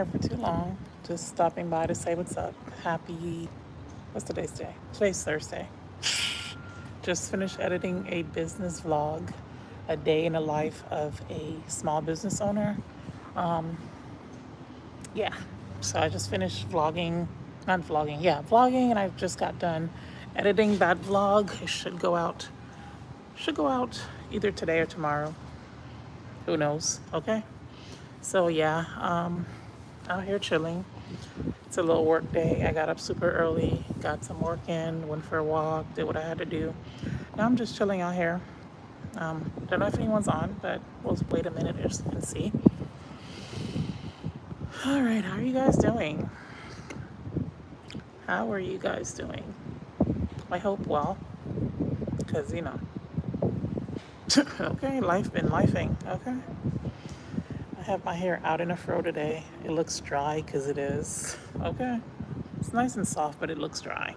here for too long. Just stopping by to say what's up. What's today's day? Today's Thursday. Just finished editing a business vlog, a day in the life of a small business owner. Yeah, so I just finished vlogging, and I just got done editing that vlog. It should go out either today or tomorrow. Who knows? Okay. So yeah, out here chilling. It's a little work day. I got up super early, got some work in, went for a walk, did what I had to do. Now I'm just chilling out here. Don't know if anyone's on, but we'll wait a minute and see. All right, how are you guys doing? How are you guys doing? I hope well, because okay, life been lifing. Okay. I have my hair out in a fro today. It looks dry because it is. Okay. It's nice and soft, but it looks dry.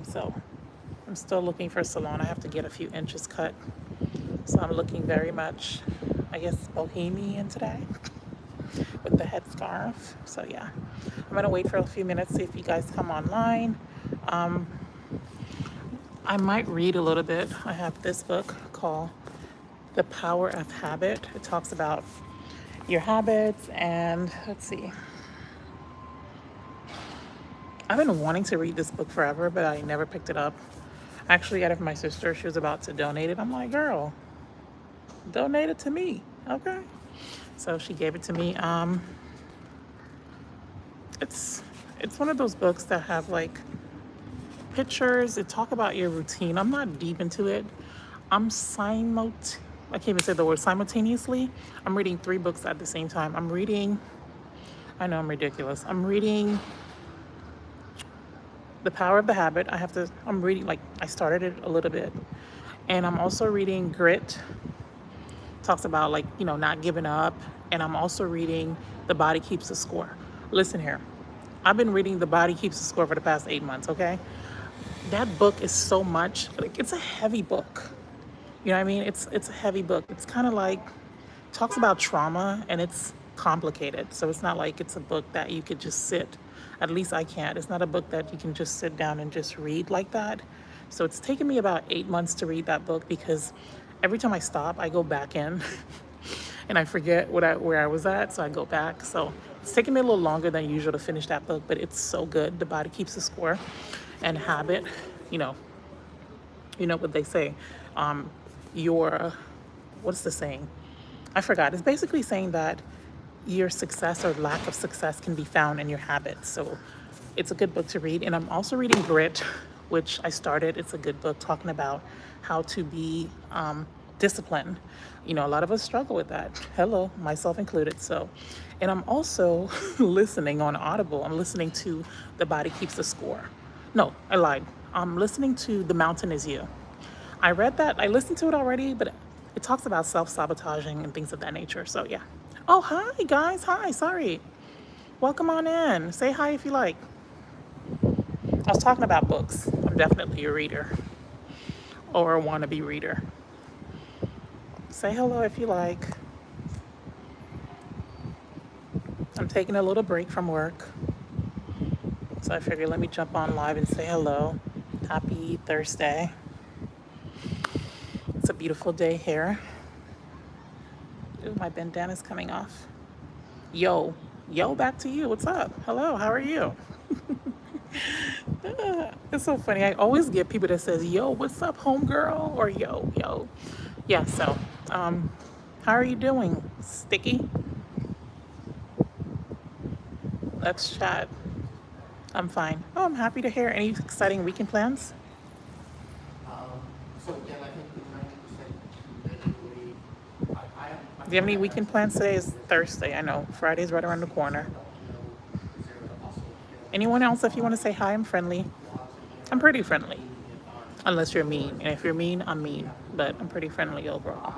So I'm still looking for a salon. I have to get a few inches cut. So I'm looking very much, I guess, bohemian today with the headscarf. So yeah, I'm gonna wait for a few minutes, see if you guys come online. I might read a little bit. I have this book called The Power of Habit. It talks about your habits, and let's see. I've been wanting to read this book forever, but I never picked it up. I actually got it from my sister. She was about to donate it. I'm like, girl, donate it to me. Okay. So she gave it to me. It's one of those books that have like pictures. It talk about your routine. I'm not deep into it. I can't even say the word simultaneously. I'm reading 3 books at the same time. I know I'm ridiculous. I'm reading The Power of the Habit. I'm reading, like, I started it a little bit. And I'm also reading Grit. Talks about, like, not giving up. And I'm also reading The Body Keeps the Score. Listen here. I've been reading The Body Keeps the Score for the past 8 months, okay? That book is so much, like, it's a heavy book. You know what I mean? It's a heavy book. It's kind of like, talks about trauma, and it's complicated. So it's not like it's a book that you could just sit. At least I can't. It's not a book that you can just sit down and just read like that. So it's taken me about 8 months to read that book, because every time I stop, I go back in and I forget where I was at. So I go back. So it's taken me a little longer than usual to finish that book, but it's so good. The Body Keeps the Score. And Habit, you know what they say. What's the saying? I forgot. It's basically saying that your success or lack of success can be found in your habits. So it's a good book to read. And I'm also reading Grit, which I started. It's a good book talking about how to be disciplined. A lot of us struggle with that. Hello, myself included. So, and I'm also listening on Audible. I'm listening to The Body Keeps the Score. No, I lied. I'm listening to The Mountain Is You. I read that. I listened to it already, but it talks about self-sabotaging and things of that nature. So yeah. Oh, hi guys. Hi. Sorry. Welcome on in. Say hi if you like. I was talking about books. I'm definitely a reader, or a wannabe reader. Say hello if you like. I'm taking a little break from work, so I figured let me jump on live and say hello. Happy Thursday. It's a beautiful day here. Ooh, my bandana's coming off. Yo, back to you. What's up? Hello, how are you? It's so funny. I always get people that says, yo, what's up, homegirl? Or yo. Yeah, so, how are you doing, Sticky? Let's chat. I'm fine. Oh, I'm happy to hear. Any exciting weekend plans? Do you have any weekend plans? Today is Thursday. I know Friday's right around the corner. Anyone else, if you want to say hi, I'm friendly. I'm pretty friendly. Unless you're mean. And if you're mean, I'm mean. But I'm pretty friendly overall.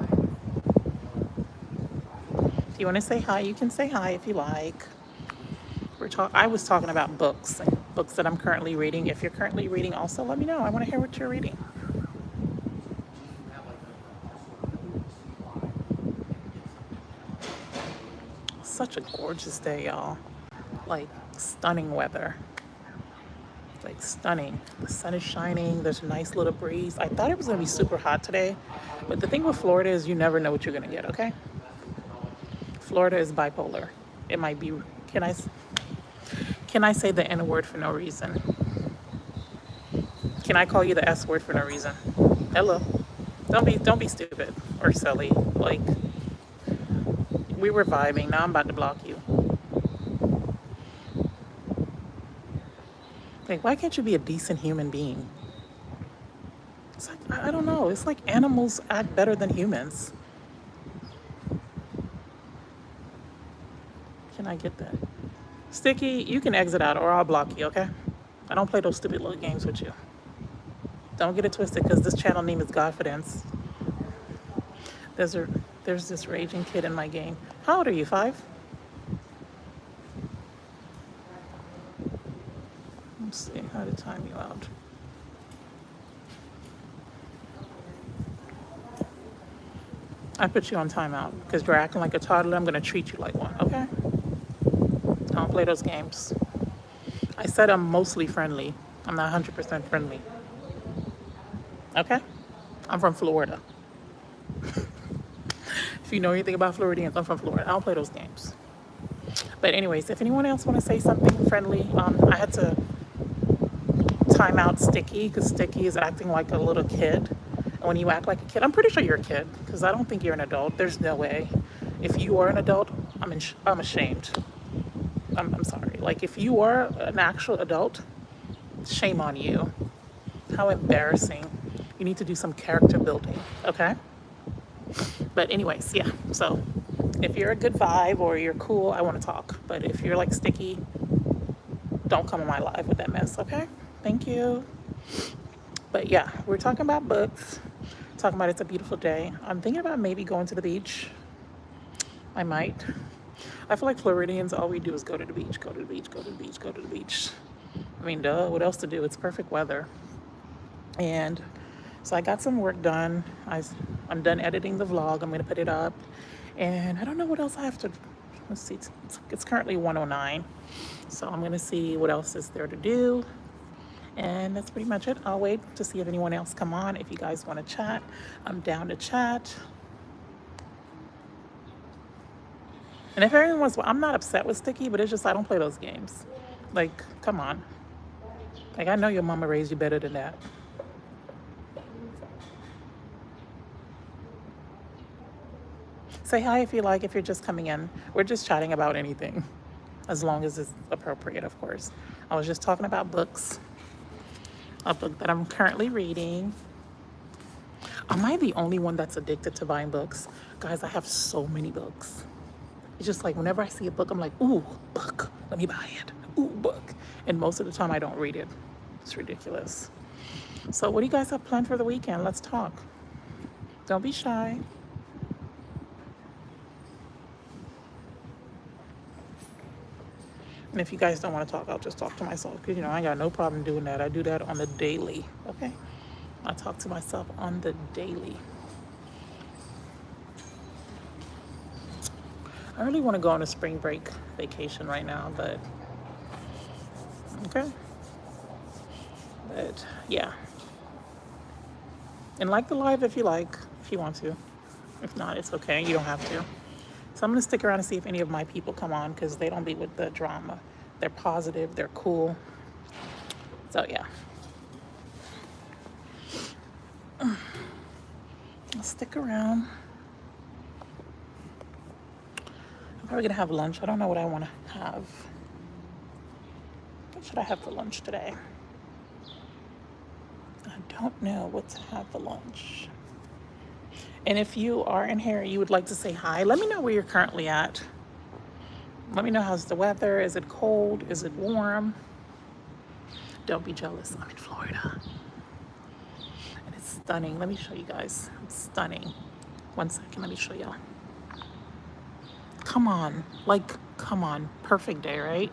If you want to say hi, you can say hi if you like. I was talking about books that I'm currently reading. If you're currently reading also, let me know. I want to hear what you're reading. such a gorgeous day, y'all. Like, stunning weather. Like, stunning. The sun is shining. There's a nice little breeze. I thought it was going to be super hot today, but the thing with Florida is you never know what you're going to get, okay? Florida is bipolar. It might be, can I, can I say the N word for no reason? Can I call you the S word for no reason? Hello. Don't be stupid or silly. Like, we were vibing. Now I'm about to block you. Like, why can't you be a decent human being? It's like, I don't know. It's like animals act better than humans. Can I get that? Sticky, you can exit out or I'll block you, okay? I don't play those stupid little games with you. Don't get it twisted because this channel name is Godfidence. There's this raging kid in my game. How old are you, 5? Let's see how to time you out. I put you on timeout because you're acting like a toddler. I'm going to treat you like one, okay? Don't play those games. I said I'm mostly friendly. I'm not 100% friendly. Okay? I'm from Florida. If you know anything about Floridians, I'm from Florida. I don't play those games. But anyways, if anyone else want to say something friendly, I had to time out Sticky because Sticky is acting like a little kid. And when you act like a kid, I'm pretty sure you're a kid because I don't think you're an adult. There's no way. If you are an adult, I'm ashamed. I'm sorry. Like, if you are an actual adult, shame on you. How embarrassing. You need to do some character building, okay? But anyways, yeah. So if you're a good vibe or you're cool, I want to talk. But if you're like Sticky, don't come on my live with that mess, okay? Thank you. But yeah, we're talking about books. Talking about it's a beautiful day. I'm thinking about maybe going to the beach. I might. I feel like Floridians, all we do is go to the beach, go to the beach, go to the beach, go to the beach. I mean, duh, what else to do? It's perfect weather. And so I got some work done. I'm done editing the vlog. I'm going to put it up. And I don't know what else I have to, let's see, it's currently 1:09. So I'm going to see what else is there to do. And that's pretty much it. I'll wait to see if anyone else come on. If you guys want to chat, I'm down to chat. And if everyone's, I'm not upset with Sticky, but it's just I don't play those games. Like, come on. Like, I know your mama raised you better than that. Say hi if you like, if you're just coming in. We're just chatting about anything, as long as it's appropriate, of course. I was just talking about books. A book that I'm currently reading. Am I the only one that's addicted to buying books? Guys, I have so many books. It's just like whenever I see a book, I'm like, ooh, book, let me buy it. Ooh, book. And most of the time I don't read it. It's ridiculous. So what do you guys have planned for the weekend? Let's talk. Don't be shy. And if you guys don't want to talk, I'll just talk to myself. Because, you know, I got no problem doing that. I do that on the daily, okay? I talk to myself on the daily. I really want to go on a spring break vacation right now, but okay. But yeah. And like the live if you like, if you want to. If not, it's okay. You don't have to. So I'm going to stick around and see if any of my people come on because they don't be with the drama. They're positive. They're cool. So yeah. I'll stick around. I'm probably going to have lunch. I don't know what I want to have. What should I have for lunch today? I don't know what to have for lunch. And if you are in here, you would like to say hi, let me know where you're currently at. Let me know how's the weather. Is it cold? Is it warm? Don't be jealous. I'm in Florida. And it's stunning. Let me show you guys. It's stunning. 1 second. Let me show y'all. Come on. Like, come on. Perfect day, right?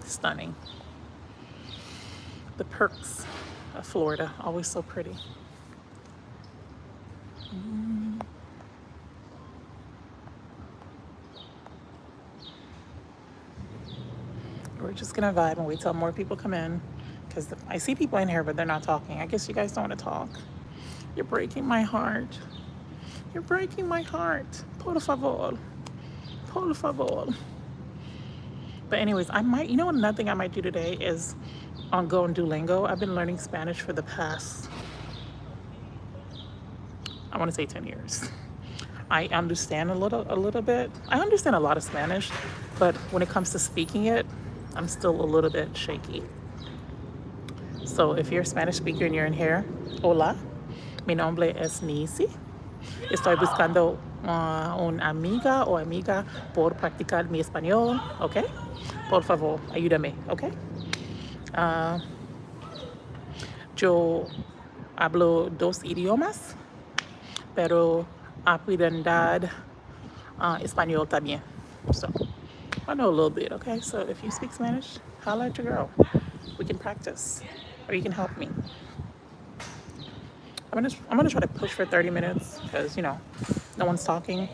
Stunning. The perks of Florida. Always so pretty. we're just gonna vibe and wait till more people come in, because I see people in here, but they're not talking. I guess you guys don't want to talk. You're breaking my heart. You're breaking my heart. Por favor. Por favor. But anyways, I might, you know, another thing I might do today is go on Duolingo. I've been learning Spanish for the past, I want to say 10 years. I understand a little bit. I understand a lot of Spanish, but when it comes to speaking it, I'm still a little bit shaky. So if you're a Spanish speaker and you're in here, hola, mi nombre es Nisi. Estoy buscando una amiga o amiga por practicar mi español, ¿ok? Por favor, ayúdame, ¿ok? Yo hablo 2 idiomas, pero aprender español también. So I know a little bit, okay? So if you speak Spanish, holla at your girl. We can practice, or you can help me. I'm gonna try to push for 30 minutes because, you know, no one's talking.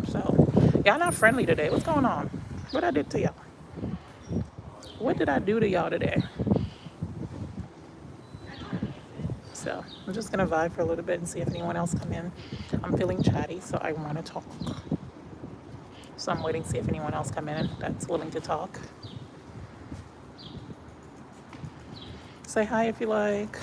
So y'all not friendly today. What's going on? What I did to y'all? What did I do to y'all today? So I'm just gonna vibe for a little bit and see if anyone else come in. I'm feeling chatty, so I want to talk. So I'm waiting to see if anyone else come in that's willing to talk. Say hi if you like.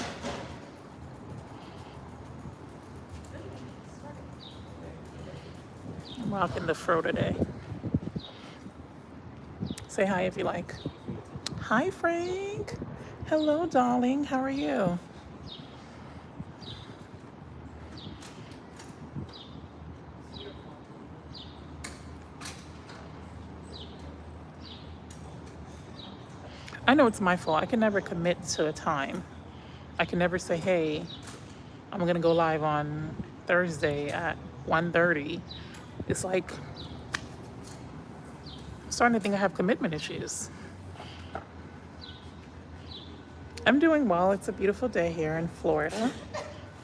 I'm rocking the fro today. Say hi if you like. Hi, Frank. Hello, darling. How are you? I know it's my fault. I can never commit to a time. I can never say, hey, I'm going to go live on Thursday at 1:30. It's like, I'm starting to think I have commitment issues. I'm doing well. It's a beautiful day here in Florida.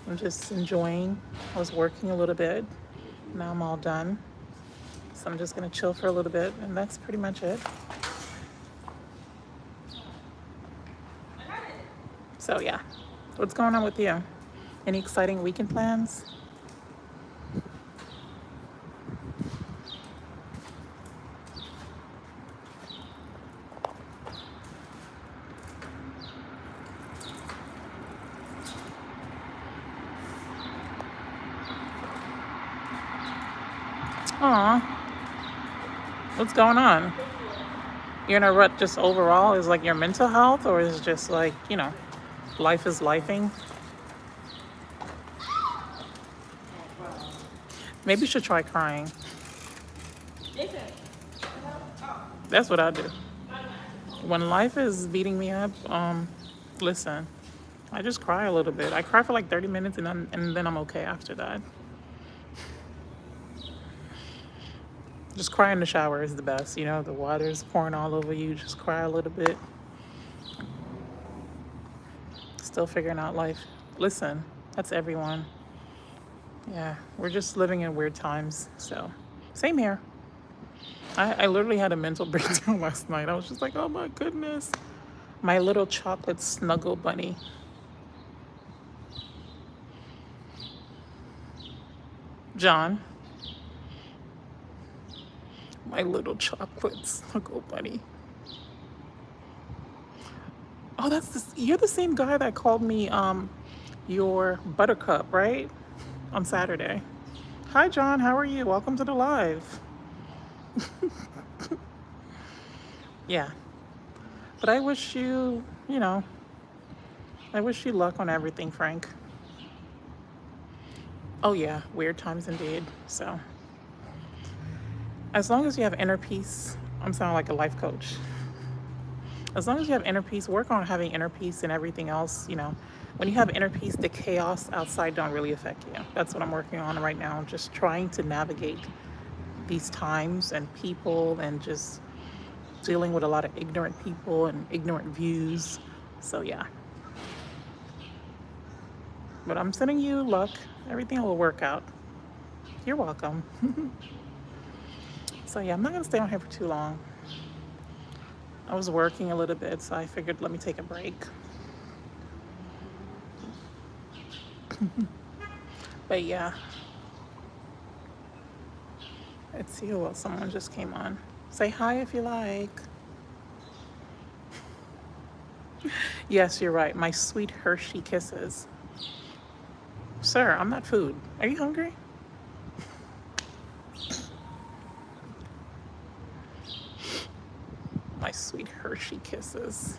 I'm just enjoying. I was working a little bit. Now I'm all done. So I'm just going to chill for a little bit, and that's pretty much it. So yeah, what's going on with you? Any exciting weekend plans? Aw, what's going on? You're in a rut just overall? Is like your mental health, or is it just like, you know, life is lifing? Maybe you should try crying. That's what I do. When life is beating me up, listen, I just cry a little bit. I cry for like 30 minutes and then I'm okay after that. Just cry in the shower is the best. You know, the water's pouring all over you. Just cry a little bit. Still figuring out life. Listen, that's everyone. Yeah, we're just living in weird times. So, same here. I literally had a mental breakdown last night. I was just like, oh my goodness. My little chocolate snuggle bunny. John. My little chocolate snuggle bunny. Oh, you're the same guy that called me your buttercup, right? On Saturday. Hi, John. How are you? Welcome to the live. Yeah. But I wish you, you know, I wish you luck on everything, Frank. Oh, yeah. Weird times indeed. So, as long as you have inner peace, I'm sounding like a life coach. As long as you have inner peace, work on having inner peace and everything else, you know. When you have inner peace, the chaos outside don't really affect you. That's what I'm working on right now. Just trying to navigate these times and people and just dealing with a lot of ignorant people and ignorant views. So yeah. But I'm sending you luck. Everything will work out. You're welcome. So yeah, I'm not gonna stay on here for too long. I was working a little bit, so I figured let me take a break. But yeah, let's see who else. Someone just came on. Say hi if you like. Yes, you're right. My sweet Hershey kisses. Sir, I'm not food. Are you hungry? My sweet Hershey kisses.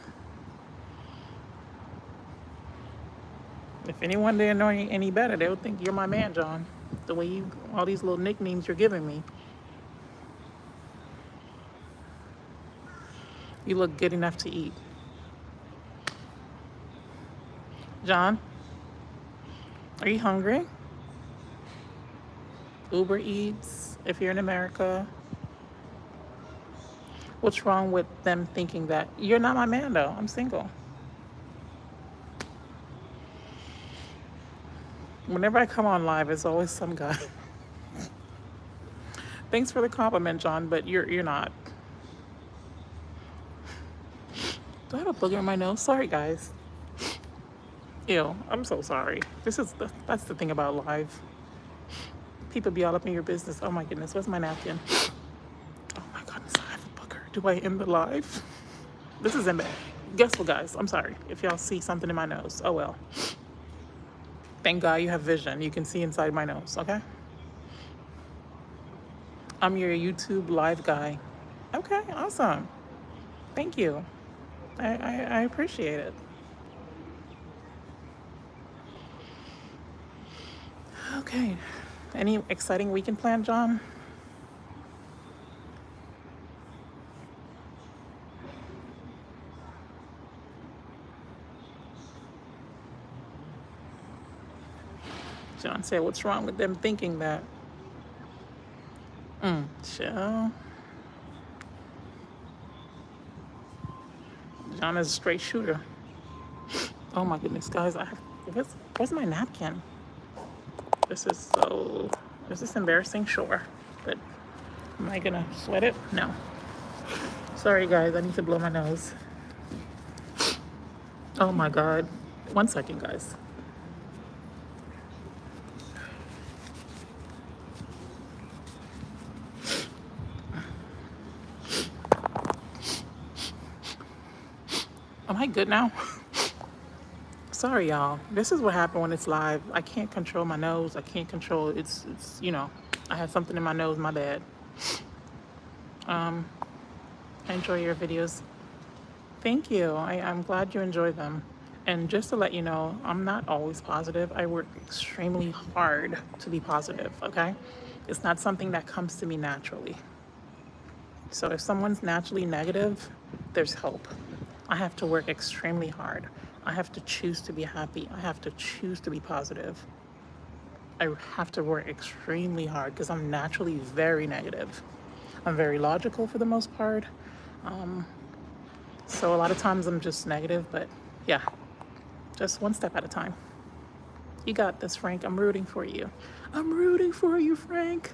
If anyone didn't know any better, they would think you're my man, John. The way you, all these little nicknames you're giving me. You look good enough to eat. John, are you hungry? Uber Eats, if you're in America. What's wrong with them thinking that you're not my man though? I'm single. Whenever I come on live, it's always some guy. Thanks for the compliment, John, but you're not. Do I have a booger in my nose? Sorry, guys. Ew, I'm so sorry. That's the thing about live. People be all up in your business. Oh my goodness, where's my napkin? Oh my goodness, I have a booger. Do I end the live? This is in bed. Guess what, guys? I'm sorry if y'all see something in my nose. Oh well. Thank God you have vision. You can see inside my nose, okay? I'm your YouTube live guy. Okay, awesome. Thank you. I appreciate it. Okay. Any exciting weekend plan, John? John said, what's wrong with them thinking that? Chill. John is a straight shooter. Oh my goodness, guys, where's my napkin? Is this embarrassing? Sure. But am I gonna sweat it? No. Sorry guys, I need to blow my nose. Oh my God. 1 second, guys. Am I good now? Sorry, y'all. This is what happened when it's live. I can't control my nose. I can't control it's I have something in my nose, my bad. I enjoy your videos. Thank you. I'm glad you enjoy them. And just to let you know, I'm not always positive. I work extremely hard to be positive, okay? It's not something that comes to me naturally. So if someone's naturally negative, there's hope. I have to work extremely hard. I have to choose to be happy. I have to choose to be positive. I have to work extremely hard because I'm naturally very negative. I'm very logical for the most part. So a lot of times I'm just negative, but yeah, just one step at a time. You got this, Frank. I'm rooting for you. I'm rooting for you, Frank.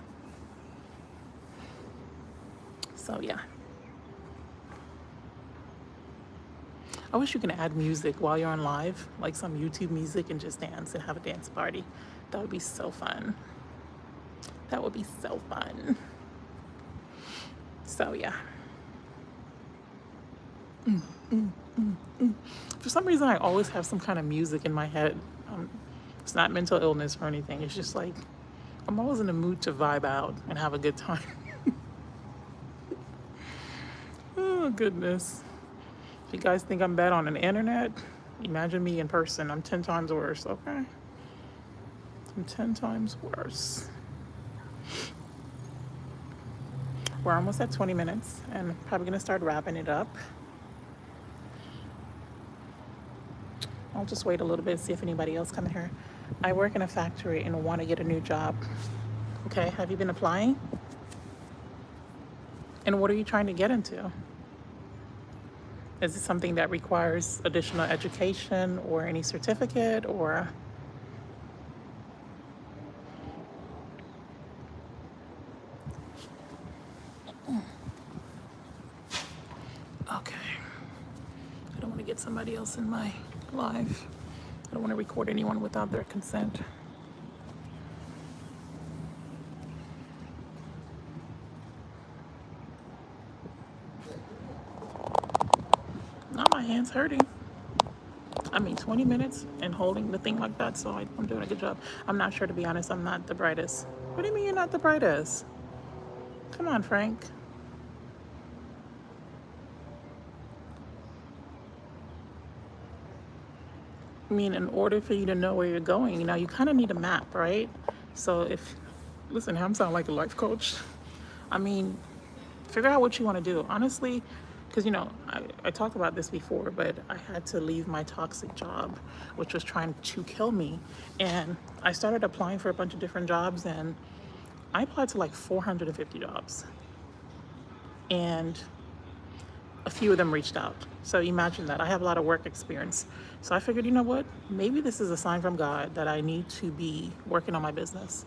So yeah. I wish you can add music while you're on live, like some YouTube music, and just dance and have a dance party. That would be so fun. That would be so fun. So yeah. For some reason, I always have some kind of music in my head. It's not mental illness or anything. It's just like I'm always in the mood to vibe out and have a good time. Oh goodness. If you guys think I'm bad on the internet, imagine me in person. I'm 10 times worse, okay? I'm 10 times worse. We're almost at 20 minutes and probably gonna start wrapping it up. I'll just wait a little bit, see if anybody else come in here. I work in a factory and want to get a new job. Okay, have you been applying? And what are you trying to get into? Is it something that requires additional education or any certificate or? Okay. somebody else in my live. I don't want to record anyone without their consent. Now my hand's hurting. I mean, 20 minutes and holding the thing like that, so I'm doing a good job. I'm not sure, to be honest. I'm not the brightest. What do you mean you're not the brightest? Come on, Frank. I mean, in order for you to know where you're going, you kind of need a map, right? So listen, I'm sounding like a life coach. I mean, figure out what you want to do. Honestly, because, I talked about this before, but I had to leave my toxic job, which was trying to kill me. And I started applying for a bunch of different jobs, and I applied to like 450 jobs. And a few of them reached out. So imagine that. I have a lot of work experience. So I figured, you know what? Maybe this is a sign from God that I need to be working on my business.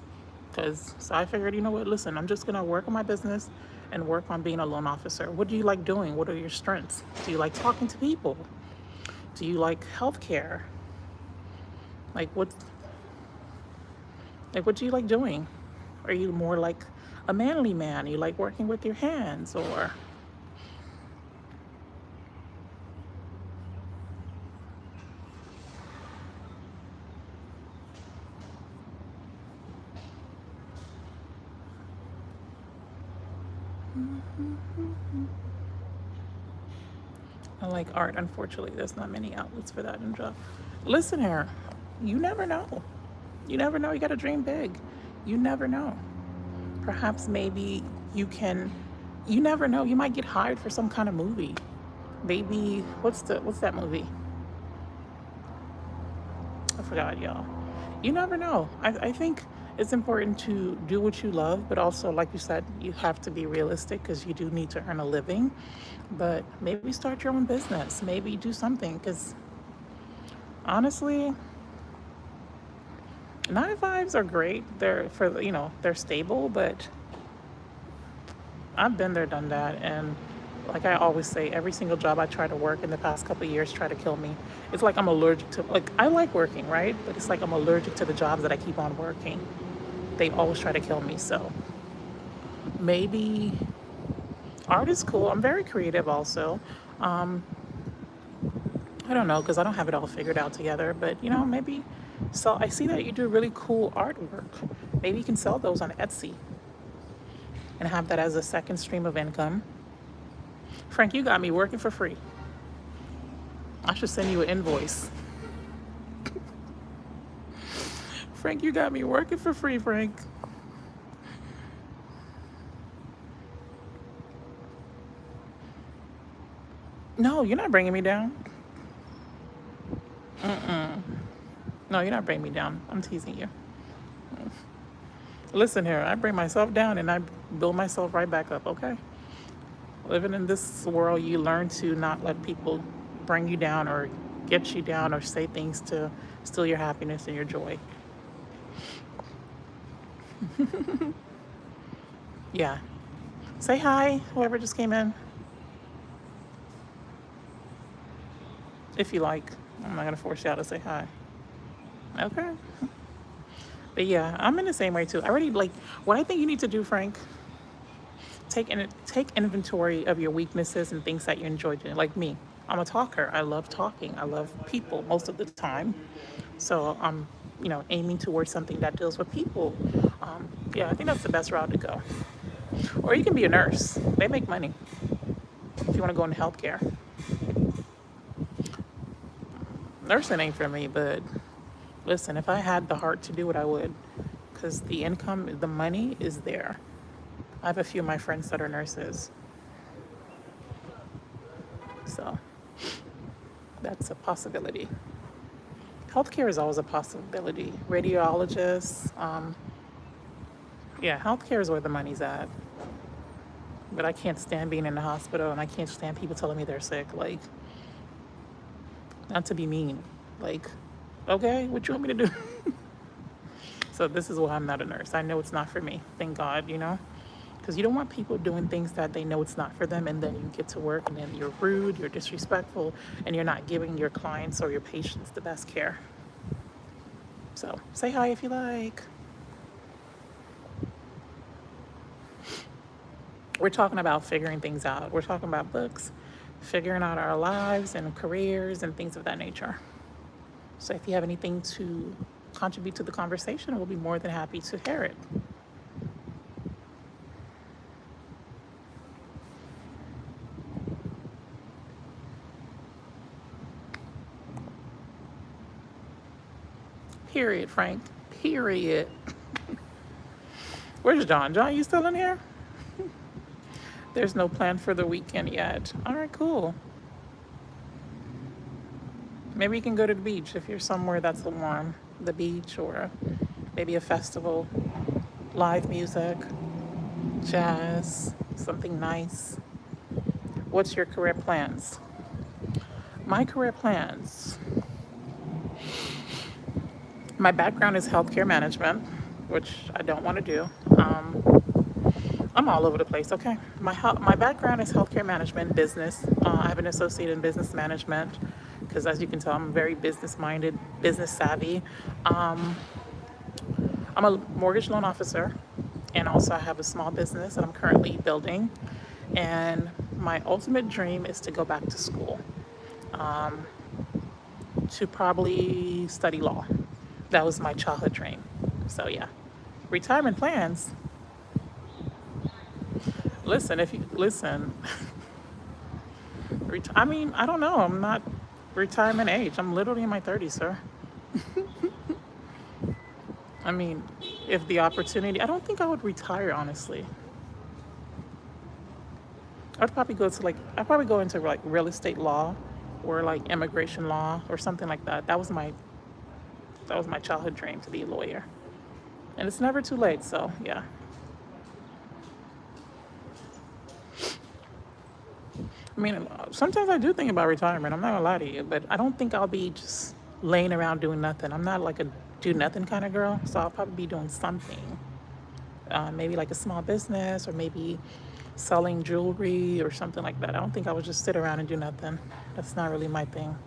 So I figured, you know what? Listen, I'm just going to work on my business and work on being a loan officer. What do you like doing? What are your strengths? Do you like talking to people? Do you like healthcare? Like what do you like doing? Are you more like a manly man? You like working with your hands, or I like art. Unfortunately, there's not many outlets for that in job. Listen here, you never know. You never know. You got to dream big. You never know. Perhaps maybe you never know. You might get hired for some kind of movie. Maybe, what's that movie? I forgot, y'all. You never know. I think it's important to do what you love, but also, like you said, you have to be realistic because you do need to earn a living. But maybe start your own business. Maybe do something, because honestly, 9 to 5s are great. They're stable, but I've been there, done that, and like I always say, every single job I try to work in the past couple of years try to kill me. It's like I'm allergic to, like, I like working, right? But it's like I'm allergic to the jobs that I keep on working. They always try to kill me. So maybe art is cool. I'm very creative also. I don't know, because I don't have it all figured out together, but maybe. So I see that you do really cool artwork. Maybe you can sell those on Etsy and have that as a second stream of income. Frank, you got me working for free. I should send you an invoice. Frank, you got me working for free, Frank. No, you're not bringing me down. No, you're not bringing me down. I'm teasing you. Listen here, I bring myself down and I build myself right back up, okay? Living in this world, you learn to not let people bring you down or get you down or say things to steal your happiness and your joy. Yeah. Say hi, whoever just came in. If you like. I'm not going to force y'all to say hi. Okay. But yeah, I'm in the same way too. I already, like, what I think you need to do, Frank, take inventory of your weaknesses and things that you enjoy doing. Like me, I'm a talker. I love talking. I love people most of the time. So I'm, aiming towards something that deals with people. Yeah, I think that's the best route to go. Or you can be a nurse. They make money if you want to go into healthcare. Nursing ain't for me, but listen, if I had the heart to do it, I would, because the income, the money is there. I have a few of my friends that are nurses. So that's a possibility. Healthcare is always a possibility. Radiologists, yeah, healthcare is where the money's at. But I can't stand being in the hospital, and I can't stand people telling me they're sick. Like, not to be mean. Like, okay, what you want me to do? So this is why I'm not a nurse. I know it's not for me. Thank God, because Because you don't want people doing things that they know it's not for them, and then you get to work and then you're rude, you're disrespectful, and you're not giving your clients or your patients the best care. So say hi if you like. We're talking about figuring things out. We're talking about books, figuring out our lives and careers and things of that nature. So if you have anything to contribute to the conversation, we'll be more than happy to hear it. Period, Frank. Period. Where's John? John, you still in here? There's no plan for the weekend yet. All right, cool. Maybe you can go to the beach if you're somewhere that's warm. The beach, or maybe a festival, live music, jazz, something nice. What's your career plans? My career plans. My background is healthcare management, which I don't want to do. I'm all over the place. Okay, my background is healthcare management, business. I have an associate in business management because, as you can tell, I'm very business minded, business savvy. I'm a mortgage loan officer, and also I have a small business that I'm currently building. And my ultimate dream is to go back to school, to probably study law. That was my childhood dream. So yeah, retirement plans. Listen, if you listen, I mean, I don't know. I'm not retirement age. I'm literally in my 30s, sir. I mean, if the opportunity, I don't think I would retire, honestly. I'd probably go into like real estate law or like immigration law or something like that. That was my childhood dream, to be a lawyer. And it's never too late, so yeah. I mean, sometimes I do think about retirement. I'm not gonna lie to you, but I don't think I'll be just laying around doing nothing. I'm not like a do nothing kind of girl, so I'll probably be doing something. Maybe like a small business, or maybe selling jewelry or something like that. I don't think I would just sit around and do nothing. That's not really my thing.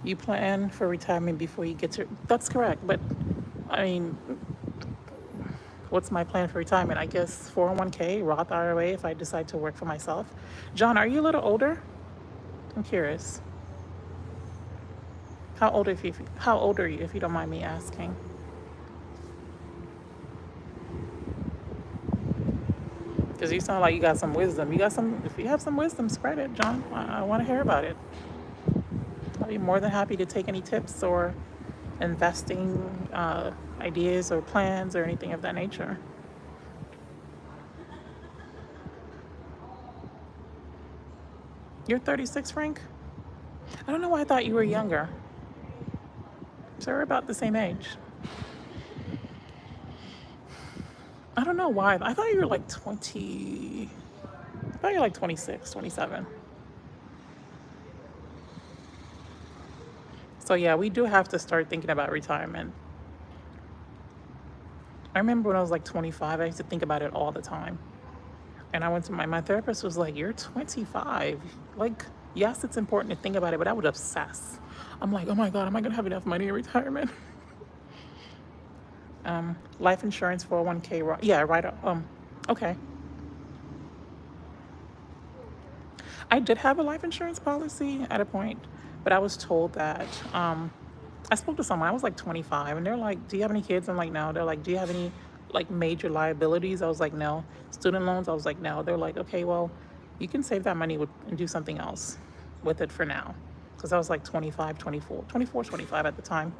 You plan for retirement before you get to. That's correct, but I mean, what's my plan for retirement? I guess 401k, Roth IRA if I decide to work for myself. John, are you a little older? I'm curious. How old are you, if you don't mind me asking? Because you sound like you got some wisdom. If you have some wisdom, spread it, John. I want to hear about it. I'll be more than happy to take any tips or investing ideas or plans or anything of that nature. You're 36, Frank? I don't know why I thought you were younger. So we're about the same age. I don't know why. I thought you were like 20. I thought you were like 26, 27. So yeah, we do have to start thinking about retirement. I remember when I was like 25, I used to think about it all the time. And I went to my therapist was like, "You're 25. Like, yes, it's important to think about it, but I would obsess." I'm like, "Oh my God, am I gonna have enough money in retirement?" Life insurance, 401k. Yeah, right. Okay. I did have a life insurance policy at a point, but I was told that I spoke to someone. I was like 25, and they're like, "Do you have any kids?" I'm like, "No." They're like, "Do you have any like major liabilities?" I was like, "No." Student loans? I was like, "No." They're like, "Okay, well, you can save that money and do something else with it for now." Because I was like 25, 24, 25 at the time.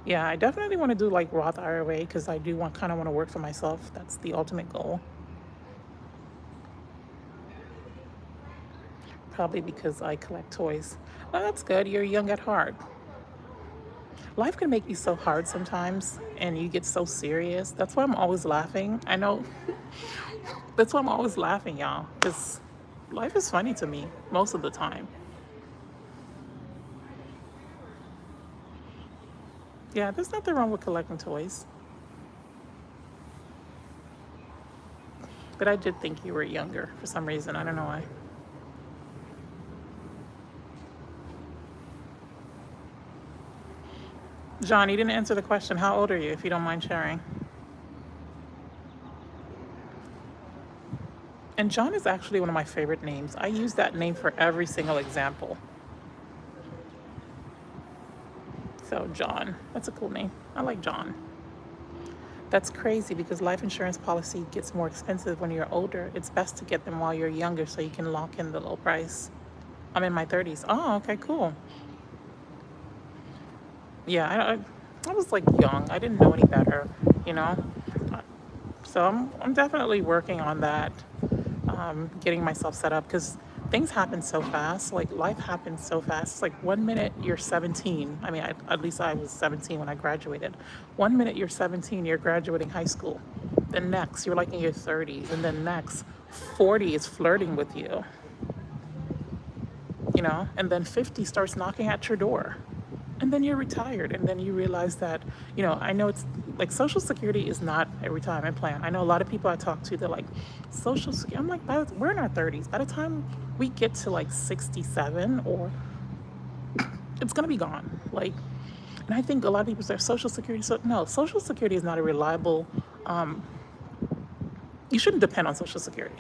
Yeah, I definitely want to do like Roth IRA because I do kind of want to work for myself. That's the ultimate goal. Probably because I collect toys. Well, that's good. You're young at heart. Life can make you so hard sometimes, and you get so serious. That's why I'm always laughing. I know. That's why I'm always laughing, y'all, because life is funny to me most of the time. Yeah, there's nothing wrong with collecting toys. But I did think you were younger for some reason. I don't know why. John, you didn't answer the question. How old are you, if you don't mind sharing? And John is actually one of my favorite names. I use that name for every single example. So, John, that's a cool name. I like John. That's crazy because life insurance policy gets more expensive when you're older. It's best to get them while you're younger so you can lock in the low price. I'm in my 30s. Oh, okay, cool. Yeah, I was like young. I didn't know any better, you know? So I'm definitely working on that, getting myself set up because things happen so fast. Like life happens so fast. It's like 1 minute you're 17. I mean, at least I was 17 when I graduated. 1 minute you're 17, you're graduating high school. The next, you're like in your 30s. And then next, 40 is flirting with you, you know? And then 50 starts knocking at your door. And then you're retired, and then you realize that, you know, I know it's like Social Security is not a retirement plan. I know a lot of people I talk to, they're like, Social Security. I'm like, we're in our 30s. By the time we get to like 67, or it's gonna be gone. Like, and I think a lot of people say Social Security. So no, Social Security is not a reliable. You shouldn't depend on Social Security.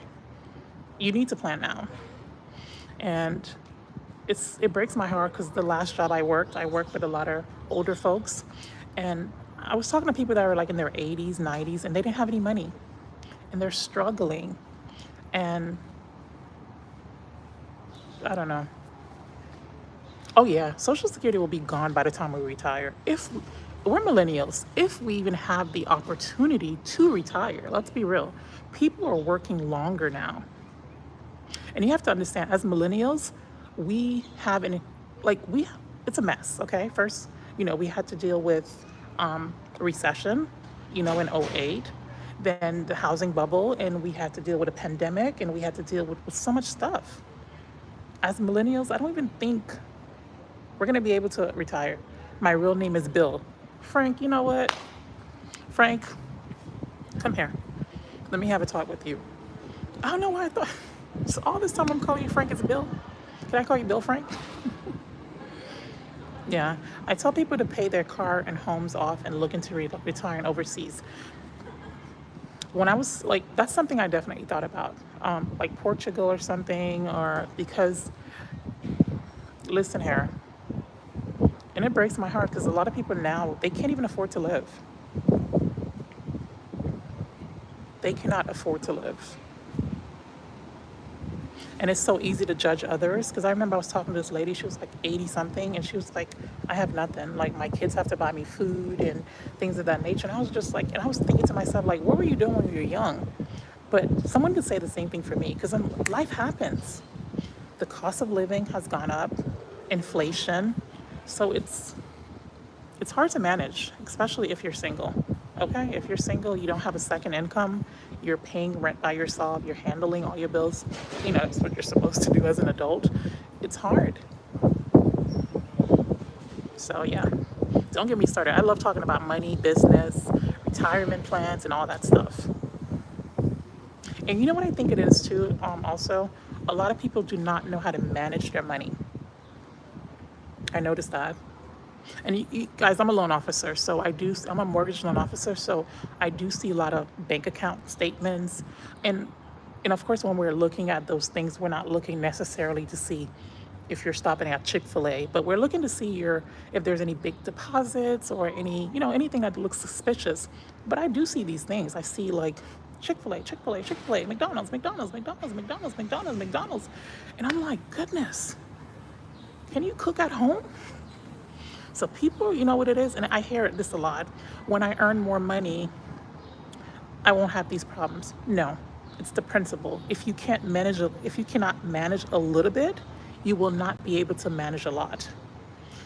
You need to plan now, and it breaks my heart because the last job I worked with a lot of older folks, and I was talking to people that were like in their 80s, 90s, and they didn't have any money, and they're struggling, and I don't know. Oh yeah, Social Security will be gone by the time we retire. If we're millennials, if we even have the opportunity to retire, let's be real, people are working longer now. And you have to understand, as millennials, we have it's a mess, okay? First, you know, we had to deal with recession, you know, in '08, then the housing bubble, and we had to deal with a pandemic, and we had to deal with so much stuff. As millennials, I don't even think we're gonna be able to retire. My real name is Bill. Frank, you know what? Frank, come here. Let me have a talk with you. I don't know why I thought so all this time I'm calling you Frank is Bill. Can I call you Bill Frank? Yeah. I tell people to pay their car and homes off and look into retiring overseas. When I was like, that's something I definitely thought about, like Portugal or something, or because, listen here, and it breaks my heart because a lot of people now, they can't even afford to live. They cannot afford to live. And it's so easy to judge others because I remember I was talking to this lady, she was like 80 something, and she was like, I have nothing. Like, my kids have to buy me food and things of that nature. And I was just like, and I was thinking to myself, like, what were you doing when you were young? But someone could say the same thing for me because life happens. The cost of living has gone up, inflation. So it's hard to manage, especially if you're single. Okay, if you're single, you don't have a second income, you're paying rent by yourself, you're handling all your bills, you know, that's what you're supposed to do as an adult. It's hard. So, yeah, don't get me started. I love talking about money, business, retirement plans, and all that stuff. And you know what I think it is too, also? A lot of people do not know how to manage their money. I noticed that. And you guys, I'm a loan officer, so I'm a mortgage loan officer, so I do see a lot of bank account statements. And, and of course, when we're looking at those things, we're not looking necessarily to see if you're stopping at Chick-fil-A, but we're looking to see if there's any big deposits or any, you know, anything that looks suspicious. But I do see these things. I see like Chick-fil-A, Chick-fil-A, Chick-fil-A, McDonald's, McDonald's, McDonald's, McDonald's, McDonald's, McDonald's. And I'm like, goodness, can you cook at home? So people, you know what it is, and I hear this a lot. When I earn more money, I won't have these problems. No, it's the principle. If you cannot manage a little bit, you will not be able to manage a lot.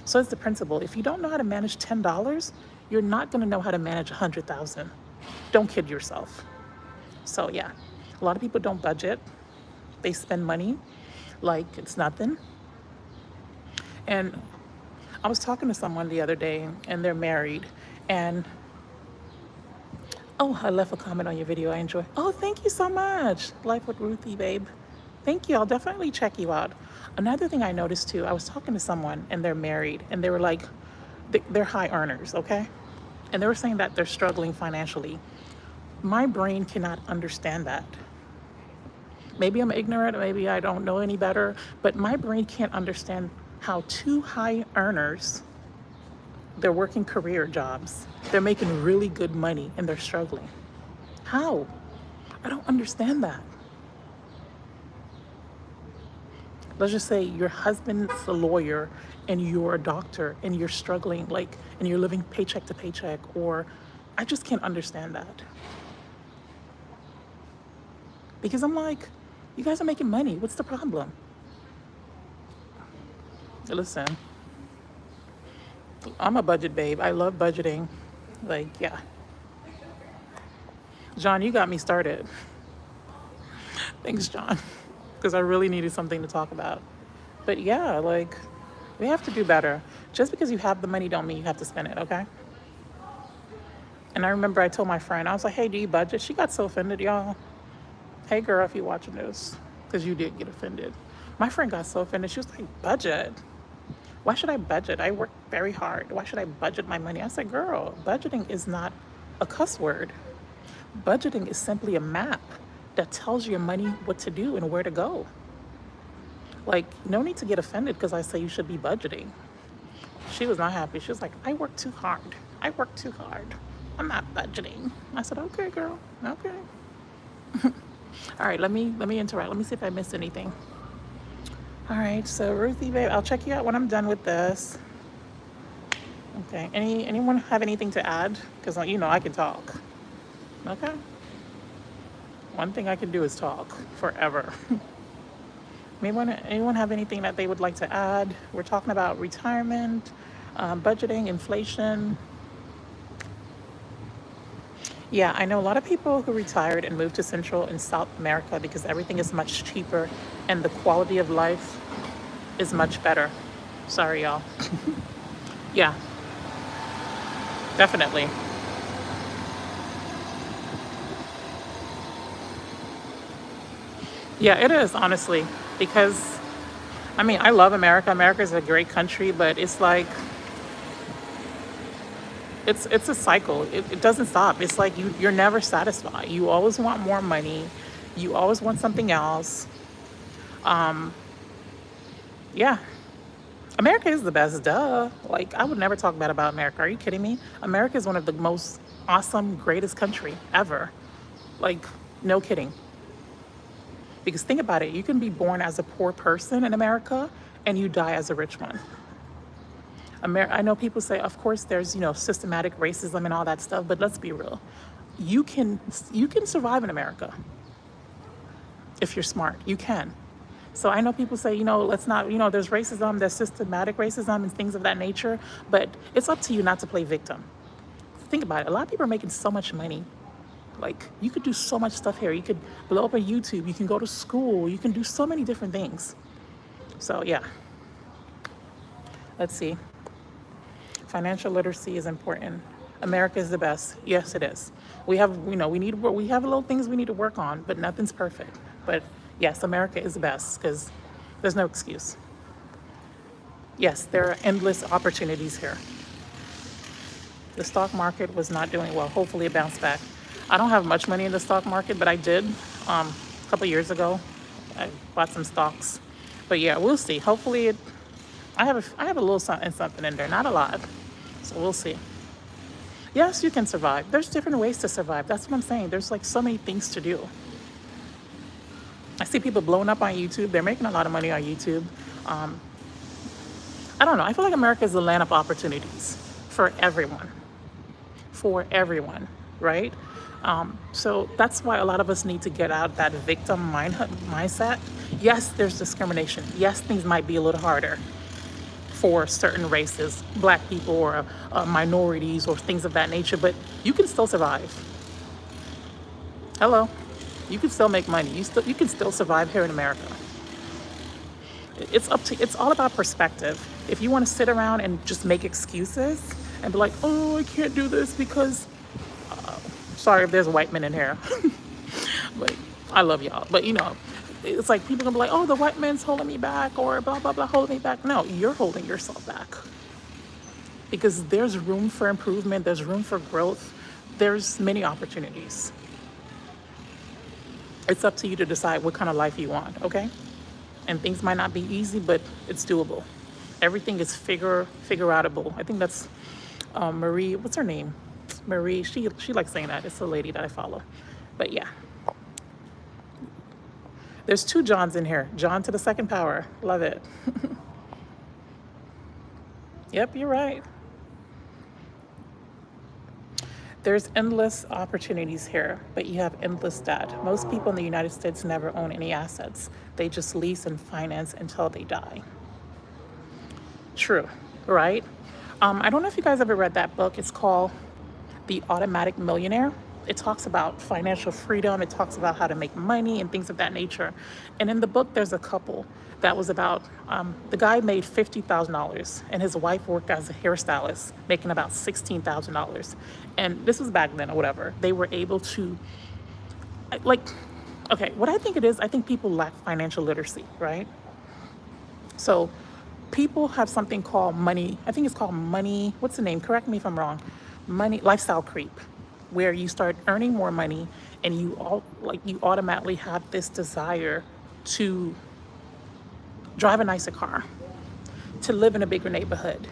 So it's the principle. If you don't know how to manage $10, you're not going to know how to manage 100,000. Don't kid yourself. So yeah, a lot of people don't budget. They spend money like it's nothing. And I was talking to someone the other day and they're married, and oh, I left a comment on your video. I enjoy. Oh, thank you so much. Life with Ruthie, babe. Thank you. I'll definitely check you out. Another thing I noticed too, I was talking to someone and they're married and they were like, they're high earners, okay? And they were saying that they're struggling financially. My brain cannot understand that. Maybe I'm ignorant, maybe I don't know any better, but my brain can't understand how two high earners, they're working career jobs, they're making really good money and they're struggling. How? I don't understand that. Let's just say your husband's a lawyer and you're a doctor and you're struggling, like, and you're living paycheck to paycheck, or I just can't understand that. Because I'm like, you guys are making money. What's the problem? Listen, I'm a budget babe. I love budgeting. Like, yeah. John, you got me started. Thanks, John. Because I really needed something to talk about. But yeah, like, we have to do better. Just because you have the money don't mean you have to spend it, okay? And I remember I told my friend, I was like, hey, do you budget? She got so offended, y'all. Hey, girl, if you're watching this, because you did get offended. My friend got so offended. She was like, budget? Why should I budget? I work very hard. Why should I budget my money? I said, girl, budgeting is not a cuss word. Budgeting is simply a map that tells your money what to do and where to go. Like, no need to get offended because I say you should be budgeting. She was not happy. She was like, I work too hard. I work too hard. I'm not budgeting. I said, okay, girl, okay. All right, let me interact. Let me see if I missed anything. All right, so Ruthie, babe, I'll check you out when I'm done with this. Okay, anyone have anything to add? Because, you know, I can talk. Okay. One thing I can do is talk forever. Anyone have anything that they would like to add? We're talking about retirement, budgeting, inflation. Yeah, I know a lot of people who retired and moved to Central and South America because everything is much cheaper and the quality of life is much better. Sorry, y'all. Yeah, definitely. Yeah, it is, honestly, because I mean, I love America. America is a great country, but it's like it's a cycle. It doesn't stop. It's like you're never satisfied. You always want more money. You always want something else. Yeah. America is the best, duh. Like, I would never talk bad about America. Are you kidding me? America is one of the most awesome, greatest country ever. Like, no kidding. Because think about it, you can be born as a poor person in America and you die as a rich one. I know people say, of course, there's, you know, systematic racism and all that stuff, but let's be real. You can survive in America if you're smart. You can. So I know people say, you know, let's not, you know, there's racism, there's systematic racism and things of that nature, but it's up to you not to play victim. Think about it. A lot of people are making so much money. Like, you could do so much stuff here. You could blow up on YouTube. You can go to school. You can do so many different things. So, yeah. Let's see. Financial literacy is important. America is the best. Yes, it is. We have, you know, we have little things we need to work on, but nothing's perfect. But yes, America is the best because there's no excuse. Yes, there are endless opportunities here. The stock market was not doing well. Hopefully it bounced back. I don't have much money in the stock market, but I did a couple years ago. I bought some stocks. But yeah, we'll see. Hopefully I have a little something in there, not a lot. So we'll see. Yes, you can survive. There's different ways to survive. That's what I'm saying. There's like so many things to do. I see people blowing up on YouTube. They're making a lot of money on YouTube. I don't know. I feel like America is the land of opportunities for everyone. For everyone, right? So that's why a lot of us need to get out that victim mindset. Yes, there's discrimination. Yes, things might be a little harder for certain races, black people or minorities or things of that nature, but you can still survive. Hello, you can still make money. You can still survive here in America. It's all about perspective. If you want to sit around and just make excuses and be like, oh, I can't do this because, sorry if there's white men in here, but I love y'all. But it's like people gonna be like, oh, the white man's holding me back or blah, blah, blah, holding me back. No, you're holding yourself back because there's room for improvement. There's room for growth. There's many opportunities. It's up to you to decide what kind of life you want, okay? And things might not be easy, but it's doable. Everything is figure outable. I think that's Marie, what's her name? Marie, she likes saying that. It's a lady that I follow. But yeah. There's 2 Johns in here. John to the 2nd power. Love it. Yep, you're right. There's endless opportunities here, but you have endless debt. Most people in the United States never own any assets. They just lease and finance until they die. True, right? I don't know if you guys ever read that book. It's called The Automatic Millionaire. It talks about financial freedom. It talks about how to make money and things of that nature. And in the book, there's a couple that was about, the guy made $50,000 and his wife worked as a hairstylist, making about $16,000. And this was back then or whatever. They were able to, okay, what I think it is, I think people lack financial literacy, right? So people have something called money. I think it's called money. What's the name? Correct me if I'm wrong. Money, lifestyle creep, where you start earning more money and you automatically have this desire to drive a nicer car, to live in a bigger neighborhood,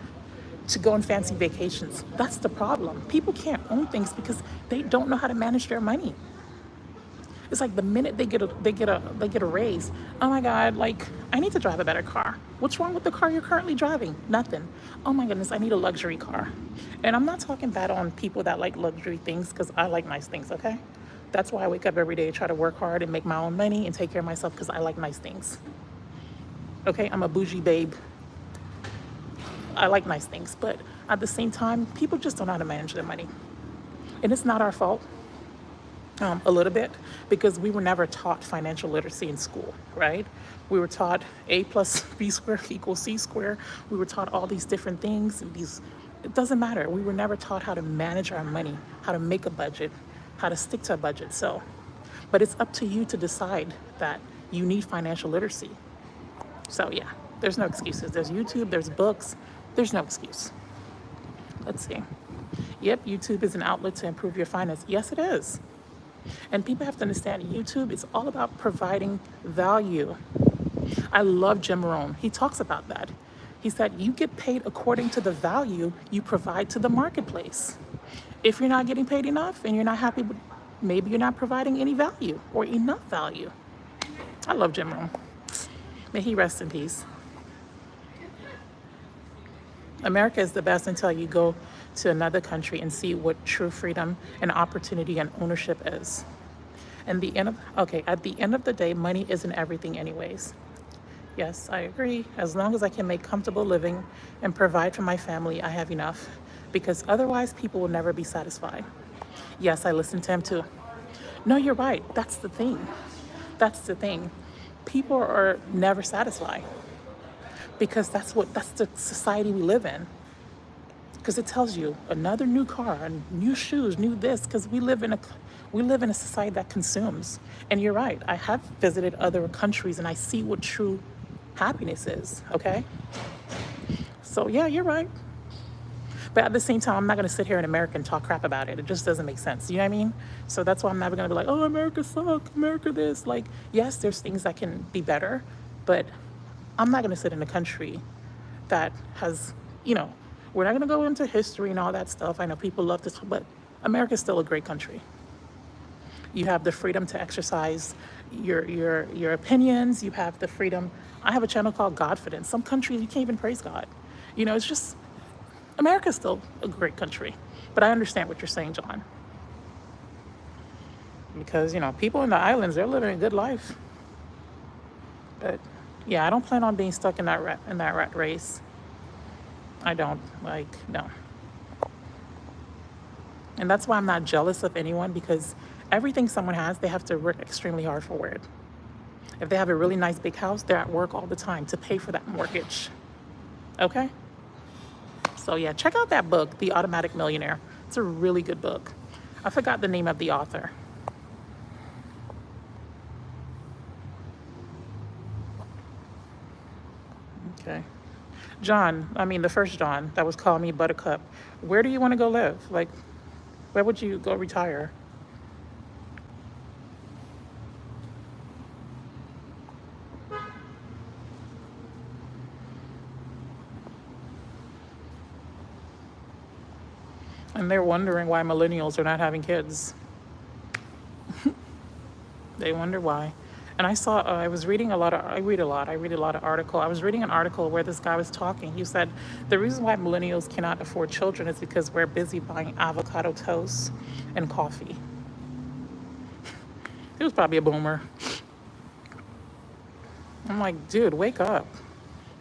to go on fancy vacations. That's the problem. People can't own things because they don't know how to manage their money. It's like the minute they get a raise, oh my God, I need to drive a better car. What's wrong with the car you're currently driving? Nothing. Oh my goodness, I need a luxury car. And I'm not talking bad on people that like luxury things because I like nice things, okay? That's why I wake up every day and try to work hard and make my own money and take care of myself because I like nice things. Okay, I'm a bougie babe. I like nice things, but at the same time, people just don't know how to manage their money. And it's not our fault, a little bit, because we were never taught financial literacy in school, right? We were taught A plus B squared equals C squared. We were taught all these different things. It doesn't matter. We were never taught how to manage our money, how to make a budget, how to stick to a budget. But it's up to you to decide that you need financial literacy. So yeah, there's no excuses. There's YouTube, there's books, there's no excuse. Let's see. Yep, YouTube is an outlet to improve your finance. Yes, it is. And people have to understand YouTube is all about providing value. I love Jim Rohn. He talks about that. He said, you get paid according to the value you provide to the marketplace. If you're not getting paid enough and you're not happy with, maybe you're not providing any value or enough value. I love Jim Rohn. May he rest in peace. America is the best until you go to another country and see what true freedom and opportunity and ownership is. At the end of the day, money isn't everything anyways. Yes, I agree. As long as I can make comfortable living and provide for my family, I have enough. Because otherwise, people will never be satisfied. Yes, I listen to him too. No, you're right. That's the thing. That's the thing. People are never satisfied because that's the society we live in. Because it tells you another new car and new shoes, new this, because we live in a society that consumes. And you're right. I have visited other countries and I see what true happiness is, okay? So yeah, you're right. But at the same time, I'm not going to sit here in America and talk crap about it. It just doesn't make sense. You know what I mean? So that's why I'm never going to be like, oh, America sucks, America this. Yes, there's things that can be better, but I'm not going to sit in a country that has, we're not going to go into history and all that stuff. I know people love this, but America's still a great country. You have the freedom to exercise your opinions. You have the freedom. I have a channel called Godfidence. Some countries, you can't even praise God. It's just, America's still a great country, but I understand what you're saying, John. Because, people in the islands, they're living a good life. But yeah, I don't plan on being stuck in that rat race. I don't, no. And that's why I'm not jealous of anyone, because everything someone has, they have to work extremely hard for it. If they have a really nice big house, they're at work all the time to pay for that mortgage. Okay? So yeah, check out that book, The Automatic Millionaire. It's a really good book. I forgot the name of the author. Okay. John, I mean the first John that was calling me Buttercup. Where do you want to go live? Like, where would you go retire? And they're wondering why millennials are not having kids. They wonder why. And I saw, I was reading a lot of, I read a lot, I read a lot of article. I was reading an article where this guy was talking. He said, the reason why millennials cannot afford children is because we're busy buying avocado toast and coffee. He was probably a boomer. I'm like, dude, wake up.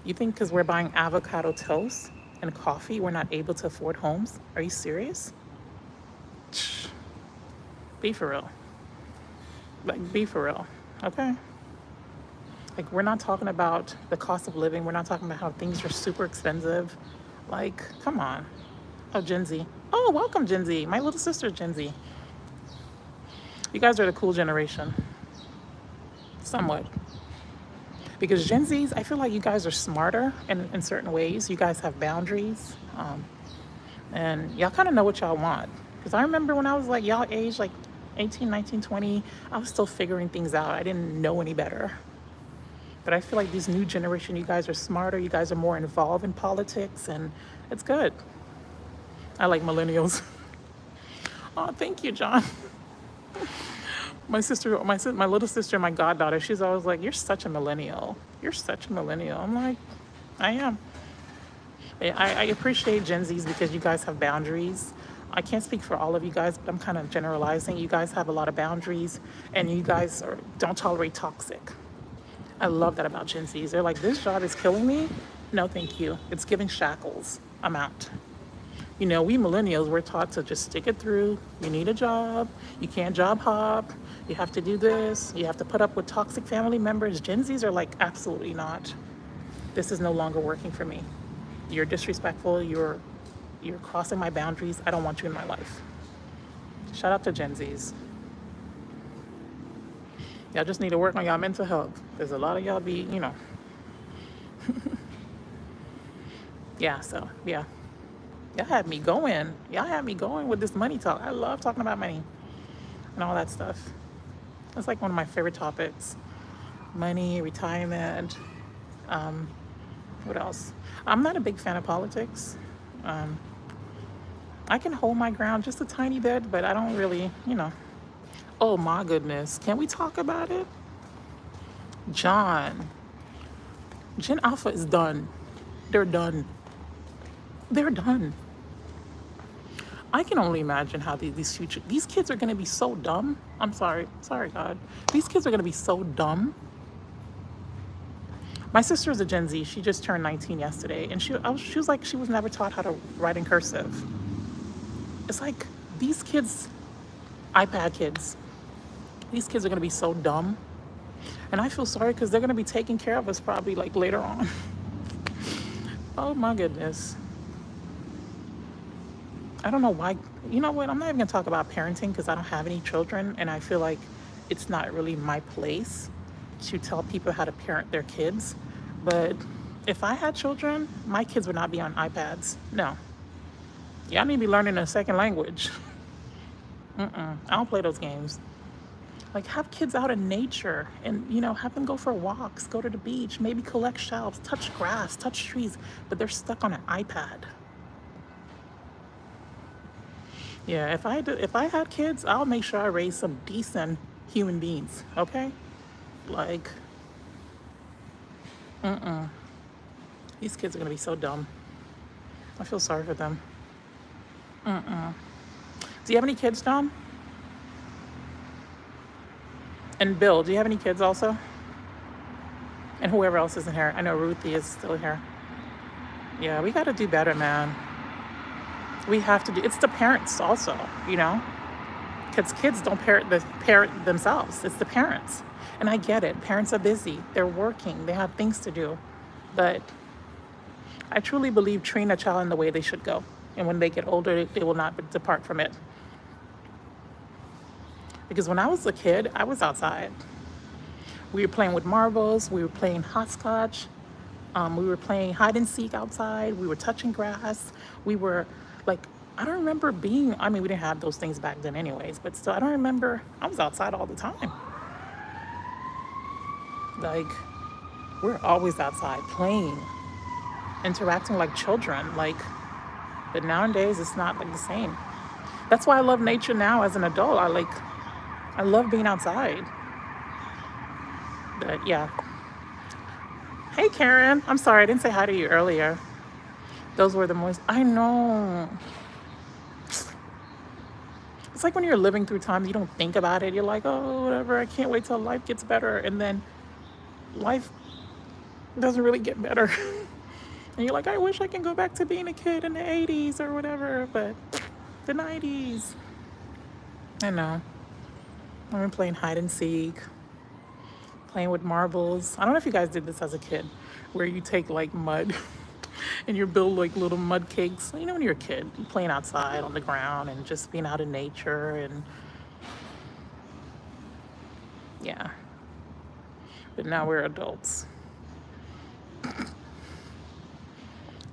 You think because we're buying avocado toast and coffee, we're not able to afford homes? Are you serious? Be for real. Like, be for real, okay? Like, we're not talking about the cost of living. We're not talking about how things are super expensive. Like, come on. Oh, Gen Z. Oh, welcome, Gen Z. My little sister, Gen Z. You guys are the cool generation. Somewhat. Because Gen Zs, I feel like you guys are smarter in certain ways. You guys have boundaries. And y'all kind of know what y'all want. Because I remember when I was like y'all age, like 18, 19, 20, I was still figuring things out. I didn't know any better. But I feel like this new generation, you guys are smarter. You guys are more involved in politics, and it's good. I like millennials. Oh, thank you, John. My sister, my little sister, my goddaughter, she's always like, "You're such a millennial. You're such a millennial." I'm like, I am. I appreciate Gen Zs because you guys have boundaries. I can't speak for all of you guys, but I'm kind of generalizing. You guys have a lot of boundaries, and you guys don't tolerate toxic. I love that about Gen Zs. They're like, this job is killing me. No, thank you. It's giving shackles. I'm out. You know, we millennials, we're taught to just stick it through. You need a job. You can't job hop. You have to do this. You have to put up with toxic family members. Gen Zs are like, absolutely not. This is no longer working for me. You're disrespectful. You're crossing my boundaries. I don't want you in my life. Shout out to Gen Zs. Y'all just need to work on y'all mental health. There's a lot of y'all be, you know. Yeah, so, yeah. Y'all had me going. Y'all had me going with this money talk. I love talking about money and all that stuff. It's like one of my favorite topics. Money, retirement. What else? I'm not a big fan of politics. I can hold my ground just a tiny bit, but I don't really, you know. Oh my goodness. Can we talk about it? John. Gen Alpha is done. They're done. They're done. I can only imagine how these kids are going to be so dumb. I'm sorry. Sorry, God. These kids are going to be so dumb. My sister is a Gen Z. She just turned 19 yesterday. And she was like, she was never taught how to write in cursive. It's like these kids, iPad kids, these kids are going to be so dumb. And I feel sorry because they're going to be taking care of us probably like later on. Oh my goodness. I don't know why. You know what? I'm not even going to talk about parenting because I don't have any children. And I feel like it's not really my place to tell people how to parent their kids. But if I had children, my kids would not be on iPads. No. Y'all need to be learning a second language. I don't play those games. Like, have kids out in nature and, you know, have them go for walks, go to the beach, maybe collect shells, touch grass, touch trees, but they're stuck on an iPad. Yeah, if I had kids, I'll make sure I raise some decent human beings, okay? Like, these kids are gonna be so dumb. I feel sorry for them. Do you have any kids, John? And Bill, do you have any kids also? And whoever else isn't here. I know Ruthie is still here. Yeah, we gotta do better, man. We have to do, it's the parents also, you know? Because kids don't parent themselves. It's the parents. And I get it. Parents are busy. They're working. They have things to do. But I truly believe train a child in the way they should go. And when they get older, they will not depart from it. Because when I was a kid, I was outside. We were playing with marbles, we were playing hopscotch, we were playing hide and seek outside, we were touching grass, we were like, I don't remember being, I mean, we didn't have those things back then anyways, but still, I don't remember, I was outside all the time. Like, we're always outside playing, interacting like children, like, but nowadays it's not like the same. That's why I love nature now as an adult. I love being outside. But yeah. Hey Karen, I'm sorry I didn't say hi to you earlier. Those were the most, I know. It's like when you're living through times you don't think about it. You're like, oh, whatever, I can't wait till life gets better. And then life doesn't really get better. And you're like, I wish I can go back to being a kid in the 80s or whatever, but the 90s. I know. I've been playing hide and seek, playing with marbles. I don't know if you guys did this as a kid, where you take like mud and you build like little mud cakes. You know, when you're a kid, you're playing outside on the ground and just being out in nature and yeah. But now we're adults.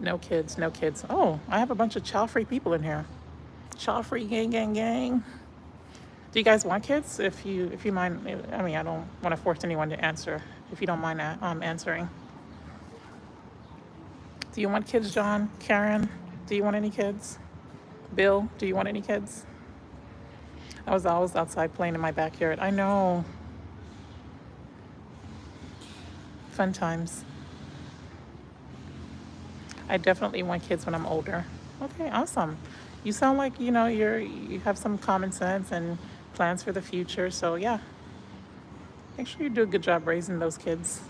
No kids, no kids. Oh, I have a bunch of child-free people in here. Child-free gang, gang, gang. Do you guys want kids? If you mind, I mean, I don't want to force anyone to answer. If you don't mind answering. Do you want kids, John? Karen, do you want any kids? Bill, do you want any kids? I was always outside playing in my backyard. I know. Fun times. I definitely want kids when I'm older. Okay, awesome. You sound like, you know, you have some common sense and plans for the future. So yeah, make sure you do a good job raising those kids.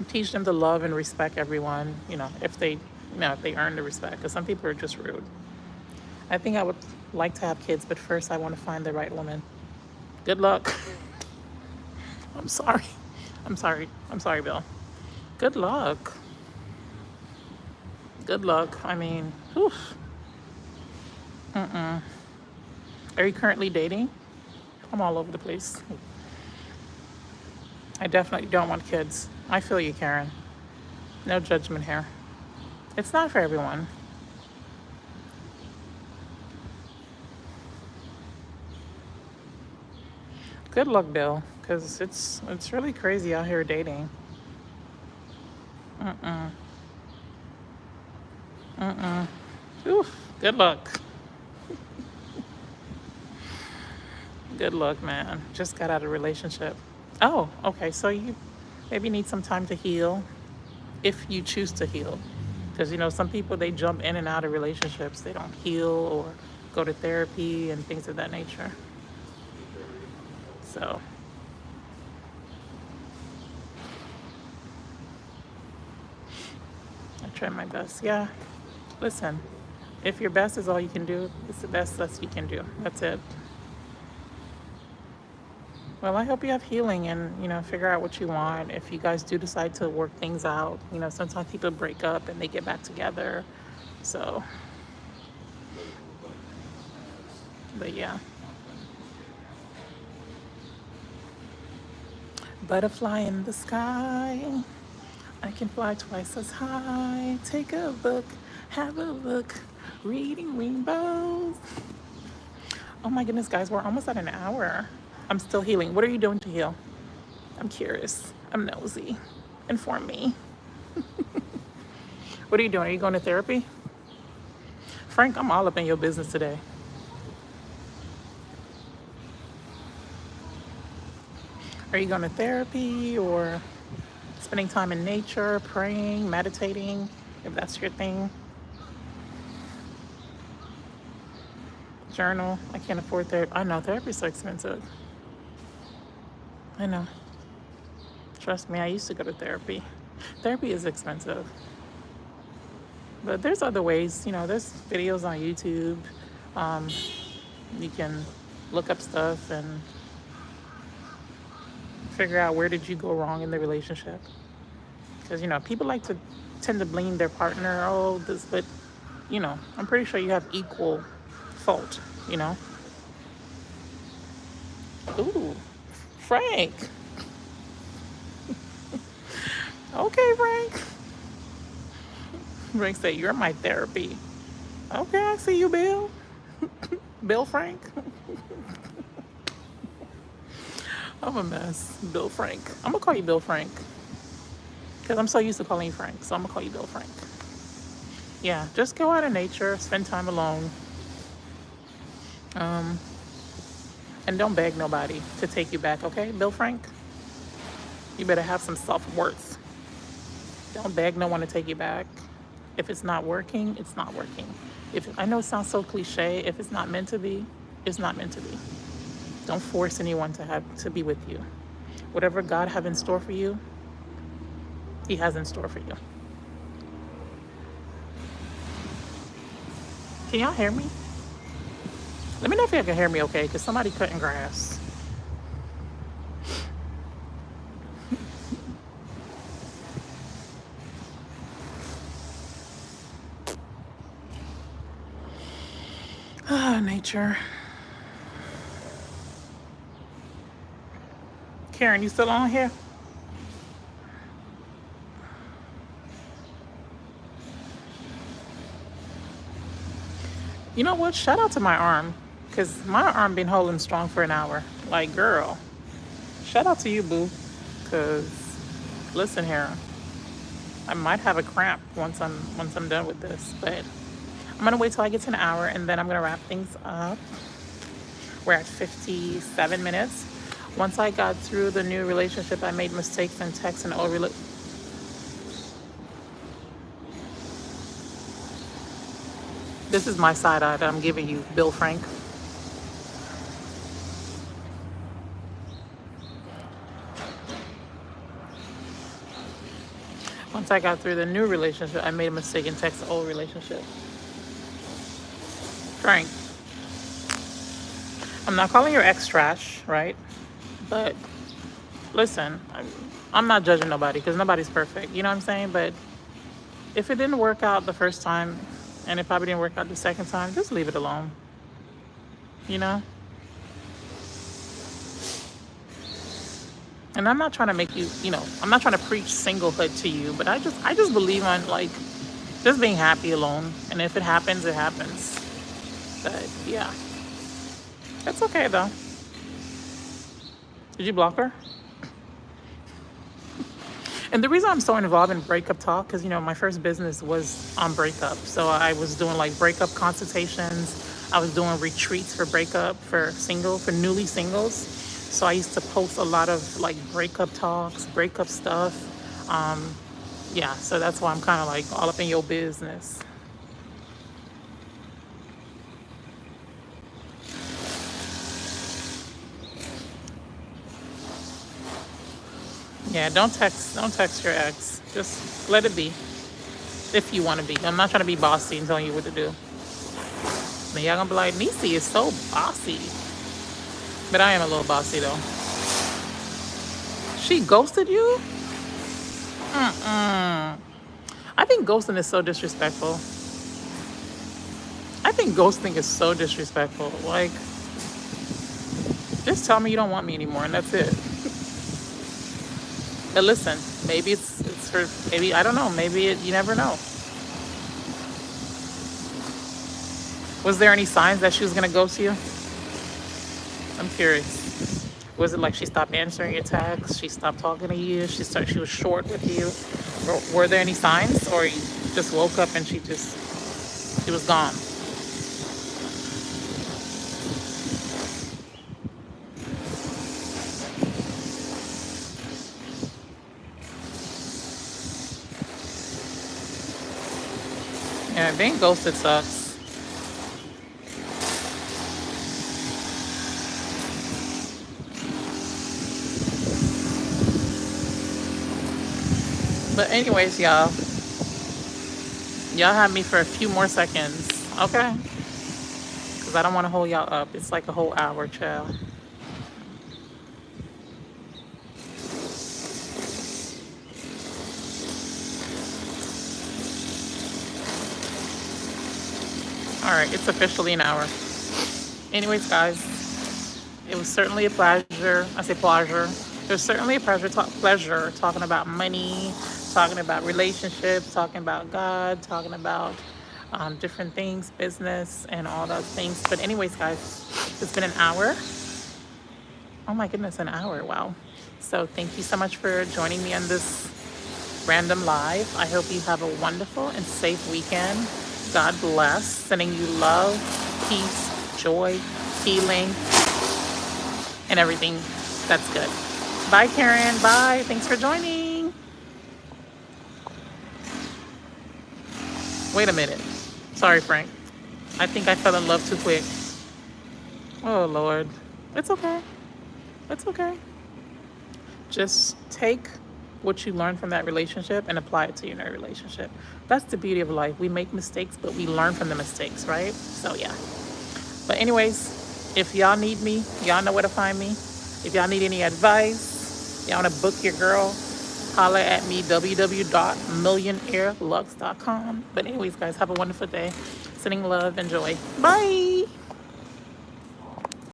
Teach them to love and respect everyone, you know, if they earn the respect, because some people are just rude. I think I would like to have kids, but first I want to find the right woman. Good luck. I'm sorry. I'm sorry, Bill. Good luck. Good luck. I mean, whew. Are you currently dating? I'm all over the place. I definitely don't want kids. I feel you, Karen. No judgment here. It's not for everyone. Good luck, Bill, because it's really crazy out here dating. Oof. Good luck. Good luck, man. Just got out of a relationship. Oh, okay. So you maybe need some time to heal, if you choose to heal. Because, you know, some people, they jump in and out of relationships. They don't heal or go to therapy and things of that nature. So, I try my best. Yeah. Listen, if your best is all you can do, it's the best that you can do. That's it. Well, I hope you have healing and, you know, figure out what you want. If you guys do decide to work things out, you know, sometimes people break up and they get back together. So, but yeah. Butterfly in the sky. I can fly twice as high. Take a book, have a look, reading rainbows. Oh my goodness, guys, we're almost at an hour. I'm still healing. What are you doing to heal? I'm curious. I'm nosy. Inform me. What are you doing? Are you going to therapy? Frank, I'm all up in your business today. Are you going to therapy or spending time in nature, praying, meditating, if that's your thing? Journal. I can't afford therapy. I know therapy's so expensive. I know. Trust me, I used to go to therapy. Therapy is expensive. But there's other ways, you know, there's videos on YouTube. You can look up stuff and figure out where did you go wrong in the relationship. Because, people like to tend to blame their partner, oh, this, but, I'm pretty sure you have equal fault, you know? Ooh, Frank. Okay, Frank. Frank said, you're my therapy. Okay, I see you, Bill. Bill Frank. I'm a mess. Bill Frank. I'm going to call you Bill Frank. Because I'm so used to calling you Frank. So I'm going to call you Bill Frank. Yeah, just go out in nature, spend time alone. Um, and don't beg nobody to take you back, okay, Bill Frank? You better have some self-worth. Don't beg no one to take you back. If it's not working, it's not working. If I know it sounds so cliche, if it's not meant to be, it's not meant to be. Don't force anyone to be with you. Whatever God have in store for you, He has in store for you. Can y'all hear me? Let me know if y'all can hear me okay, because somebody cutting grass. Ah, nature. Karen, you still on here? You know what? Shout out to my arm, because my arm been holding strong for an hour. Like, girl, shout out to you, boo. Because, listen here, I might have a cramp once I'm done with this, but I'm gonna wait till I get to an hour, and then I'm gonna wrap things up. We're at 57 minutes. Once I got through the new relationship, I made mistakes in text and old This is my side eye that I'm giving you, Bill Frank. Once I got through the new relationship, I made a mistake and text the old relationship. Frank, I'm not calling your ex trash, right? But listen, I'm not judging nobody because nobody's perfect. You know what I'm saying? But if it didn't work out the first time, and it probably didn't work out the second time, just leave it alone. You know? And I'm not trying to make you, I'm not trying to preach singlehood to you, but I just believe on like just being happy alone. And if it happens, it happens. But yeah. That's okay though. Did you block her? And the reason I'm so involved in breakup talk, because, my first business was on breakup. So I was doing like breakup consultations. I was doing retreats for breakup, for newly singles. So I used to post a lot of like breakup talks, breakup stuff. Yeah, so that's why I'm kind of like all up in your business. Yeah, don't text your ex. Just let it be. If you want to be. I'm not trying to be bossy and telling you what to do. Then y'all gonna be like, Nisi is so bossy. But I am a little bossy though. She ghosted you? I think ghosting is so disrespectful. I think ghosting is so disrespectful. Like, just tell me you don't want me anymore and that's it. But listen, maybe it's for, maybe, I don't know, you never know. Was there any signs that she was gonna ghost you? I'm curious. Was it like she stopped answering your texts? She stopped talking to you? She was short with you? Or were there any signs? Or you just woke up and she was gone? Yeah, being ghosted sucks. But anyways, y'all have me for a few more seconds, okay? Because I don't want to hold y'all up. It's like a whole hour, child. All right, it's officially an hour. Anyways, guys, it was certainly a pleasure. I say pleasure. It was certainly a pleasure talking about money, talking about relationships, talking about God, talking about different things, business, and all those things. But anyways, guys, it's been an hour. Oh my goodness, an hour. Wow. So thank you so much for joining me on this random live. I hope you have a wonderful and safe weekend. God bless. Sending you love, peace, joy, healing, and everything that's good. Bye, Karen. Bye. Thanks for joining. Wait a minute. Sorry, Frank. I think I fell in love too quick. Oh, Lord. It's okay. It's okay. Just take what you learn from that relationship and apply it to your new relationship. That's the beauty of life. We make mistakes, but we learn from the mistakes, right? So, yeah. But anyways, if y'all need me, y'all know where to find me. If y'all need any advice, y'all want to book your girl, holla at me, www.millionairelux.com. But anyways, guys, have a wonderful day. Sending love and joy. Bye.